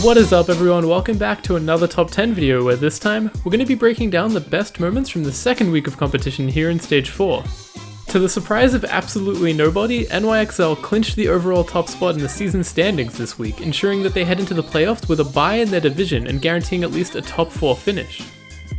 What is up everyone, welcome back to another top 10 video where this time we're going to be breaking down the best moments from the second week of competition here in stage 4. To the surprise of absolutely nobody, NYXL clinched the overall top spot in the season standings this week, ensuring that they head into the playoffs with a bye in their division and guaranteeing at least a top 4 finish.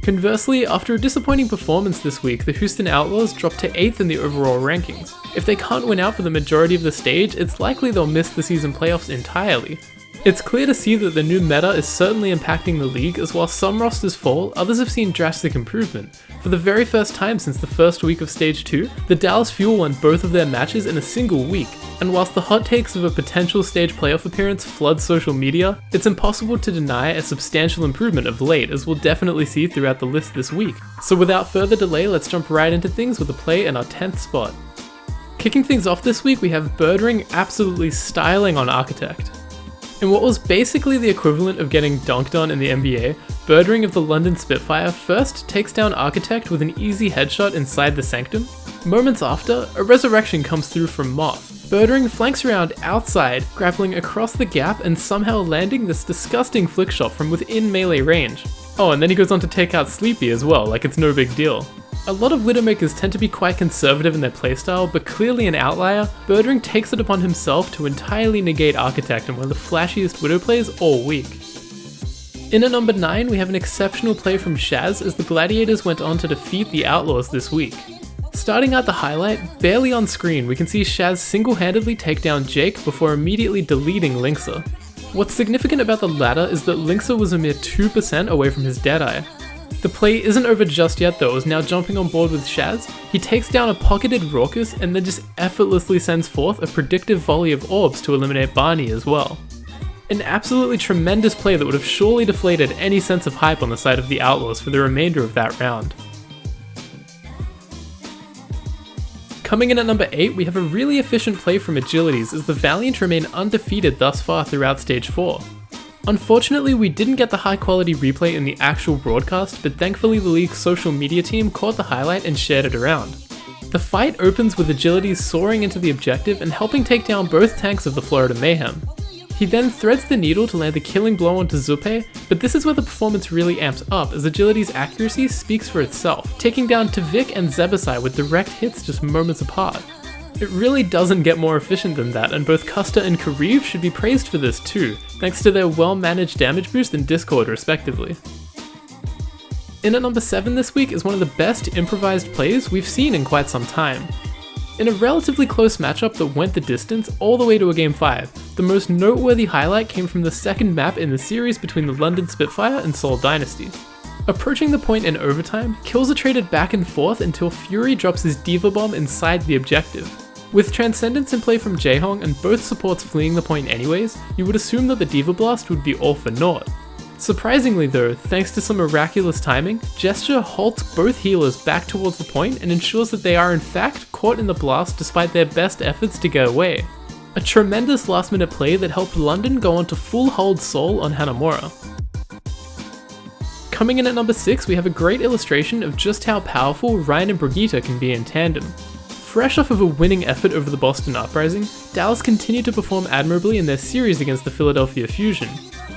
Conversely, after a disappointing performance this week, the Houston Outlaws dropped to 8th in the overall rankings. If they can't win out for the majority of the stage, it's likely they'll miss the season playoffs entirely. It's clear to see that the new meta is certainly impacting the league, as while some rosters fall, others have seen drastic improvement. For the very first time since the first week of Stage 2, the Dallas Fuel won both of their matches in a single week, and whilst the hot takes of a potential stage playoff appearance flood social media, it's impossible to deny a substantial improvement of late, as we'll definitely see throughout the list this week. So without further delay, let's jump right into things with a play in our 10th spot. Kicking things off this week, we have Birdring absolutely styling on Architect. In what was basically the equivalent of getting dunked on in the NBA, Birdring of the London Spitfire first takes down Architect with an easy headshot inside the Sanctum. Moments after, a resurrection comes through from Moth. Birdring flanks around outside, grappling across the gap and somehow landing this disgusting flick shot from within melee range. Oh, and then he goes on to take out Sleepy as well, like it's no big deal. A lot of Widowmakers tend to be quite conservative in their playstyle, but clearly an outlier, Birdring takes it upon himself to entirely negate Architect in one of the flashiest Widow plays all week. In at number 9, we have an exceptional play from Shaz as the Gladiators went on to defeat the Outlaws this week. Starting out the highlight, barely on screen, we can see Shaz single-handedly take down Jake before immediately deleting Linksa. What's significant about the latter is that Linksa was a mere 2% away from his Deadeye. The play isn't over just yet though, as now jumping on board with Shaz, he takes down a pocketed Raucous and then just effortlessly sends forth a predictive volley of orbs to eliminate Barney as well. An absolutely tremendous play that would have surely deflated any sense of hype on the side of the Outlaws for the remainder of that round. Coming in at number 8, we have a really efficient play from Agilities as the Valiant remain undefeated thus far throughout Stage 4. Unfortunately, we didn't get the high quality replay in the actual broadcast, but thankfully the league's social media team caught the highlight and shared it around. The fight opens with Agilities soaring into the objective and helping take down both tanks of the Florida Mayhem. He then threads the needle to land the killing blow onto Zupe, but this is where the performance really amps up as Agility's accuracy speaks for itself, taking down Tavik and Zebasai with direct hits just moments apart. It really doesn't get more efficient than that, and both Custer and Kariv should be praised for this too, thanks to their well-managed damage boost and Discord respectively. In at number 7 this week is one of the best improvised plays we've seen in quite some time. In a relatively close matchup that went the distance all the way to a Game 5, the most noteworthy highlight came from the second map in the series between the London Spitfire and Seoul Dynasty. Approaching the point in overtime, kills are traded back and forth until Fury drops his Diva Bomb inside the objective. With Transcendence in play from Jaehong and both supports fleeing the point anyways, you would assume that the Diva Blast would be all for naught. Surprisingly though, thanks to some miraculous timing, Gesture halts both healers back towards the point and ensures that they are in fact caught in the blast despite their best efforts to get away. A tremendous last minute play that helped London go on to full hold Seoul on Hanamura. Coming in at number 6, we have a great illustration of just how powerful Ryan and Brigitte can be in tandem. Fresh off of a winning effort over the Boston Uprising, Dallas continued to perform admirably in their series against the Philadelphia Fusion.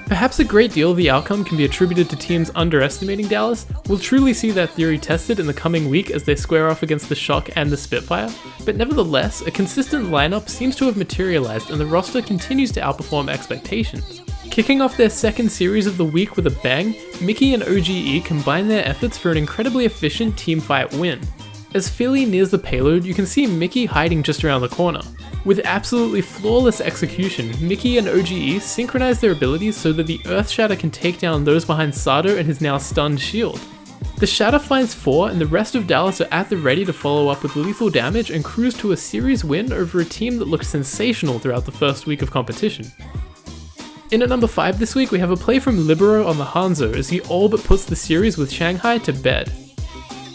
Perhaps a great deal of the outcome can be attributed to teams underestimating Dallas. We'll truly see that theory tested in the coming week as they square off against the Shock and the Spitfire, but nevertheless, a consistent lineup seems to have materialized and the roster continues to outperform expectations. Kicking off their second series of the week with a bang, Mickey and OGE combine their efforts for an incredibly efficient teamfight win. As Philly nears the payload, you can see Mickey hiding just around the corner. With absolutely flawless execution, Mickey and OGE synchronize their abilities so that the Earthshatter can take down those behind Sado and his now stunned shield. The Shatter finds 4 and the rest of Dallas are at the ready to follow up with lethal damage and cruise to a series win over a team that looked sensational throughout the first week of competition. In at number 5 this week, we have a play from Libera on the Hanzo as he all but puts the series with Shanghai to bed.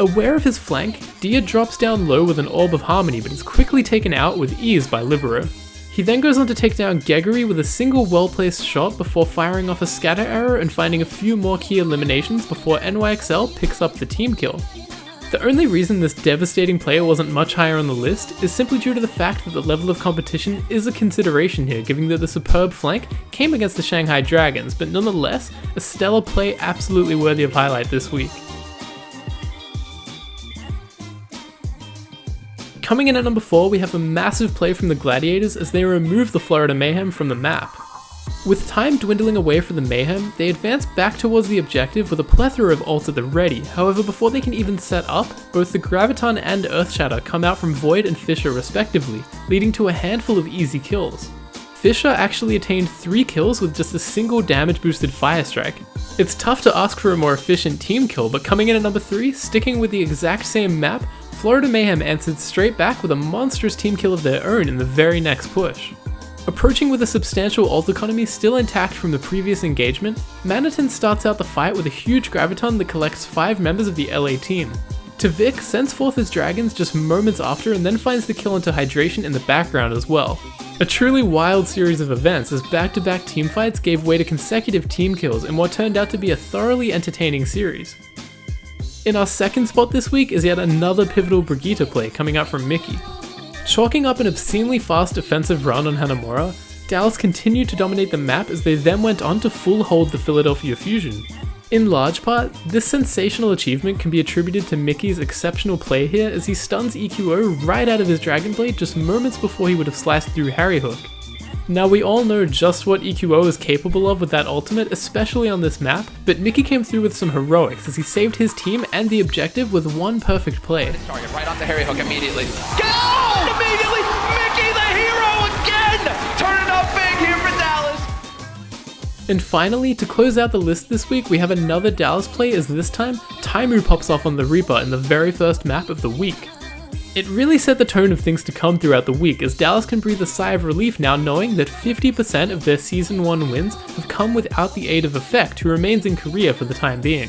Aware of his flank, Dia drops down low with an Orb of Harmony but is quickly taken out with ease by Libero. He then goes on to take down Gregory with a single well-placed shot before firing off a scatter arrow and finding a few more key eliminations before NYXL picks up the team kill. The only reason this devastating player wasn't much higher on the list is simply due to the fact that the level of competition is a consideration here, given that the superb flank came against the Shanghai Dragons, but nonetheless, a stellar play absolutely worthy of highlight this week. Coming in at number 4, we have a massive play from the Gladiators as they remove the Florida Mayhem from the map. With time dwindling away from the Mayhem, they advance back towards the objective with a plethora of ults at the ready. However, before they can even set up, both the Graviton and Earthshatter come out from Void and Fissure respectively, leading to a handful of easy kills. Fissure actually attained 3 kills with just a single damage boosted Fire Strike. It's tough to ask for a more efficient team kill, but coming in at number 3, sticking with the exact same map, Florida Mayhem answered straight back with a monstrous team kill of their own in the very next push. Approaching with a substantial ult economy still intact from the previous engagement, Maniton starts out the fight with a huge Graviton that collects 5 members of the LA team. Tavik sends forth his dragons just moments after and then finds the kill into Hydration in the background as well. A truly wild series of events as back-to-back teamfights gave way to consecutive team kills in what turned out to be a thoroughly entertaining series. In our second spot this week is yet another pivotal Brigitte play coming out from Mickey. Chalking up an obscenely fast offensive run on Hanamura, Dallas continued to dominate the map as they then went on to full hold the Philadelphia Fusion. In large part, this sensational achievement can be attributed to Mickey's exceptional play here as he stuns EQO right out of his Dragon Blade just moments before he would have sliced through Harry Hook. Now we all know just what EQO is capable of with that ultimate, especially on this map, but Mickey came through with some heroics as he saved his team and the objective with one perfect play. Target right on the Harry Hook immediately. Go! Immediately! Mickey the hero again! Turn it up big here for Dallas! And finally, to close out the list this week, we have another Dallas play as this time, Taimu pops off on the Reaper in the very first map of the week. It really set the tone of things to come throughout the week as Dallas can breathe a sigh of relief now knowing that 50% of their Season 1 wins have come without the aid of Effect, who remains in Korea for the time being.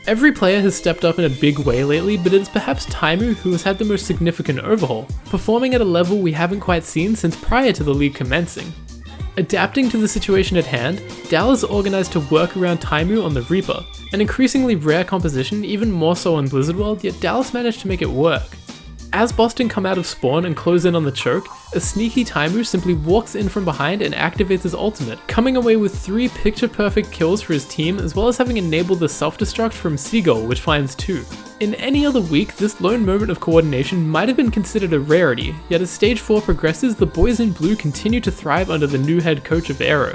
Every player has stepped up in a big way lately, but it is perhaps Taimu who has had the most significant overhaul, performing at a level we haven't quite seen since prior to the league commencing. Adapting to the situation at hand, Dallas organized to work around Taimu on the Reaper, an increasingly rare composition even more so on Blizzard World, yet Dallas managed to make it work. As Boston come out of spawn and close in on the choke, a sneaky Taimu simply walks in from behind and activates his ultimate, coming away with 3 picture-perfect kills for his team as well as having enabled the self-destruct from Seagull, which finds 2. In any other week, this lone moment of coordination might have been considered a rarity, yet as Stage 4 progresses, the boys in blue continue to thrive under the new head coach of Aero.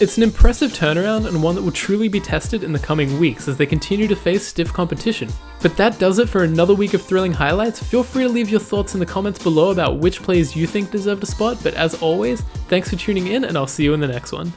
It's an impressive turnaround and one that will truly be tested in the coming weeks as they continue to face stiff competition. But that does it for another week of thrilling highlights. Feel free to leave your thoughts in the comments below about which plays you think deserved a spot, but as always, thanks for tuning in and I'll see you in the next one.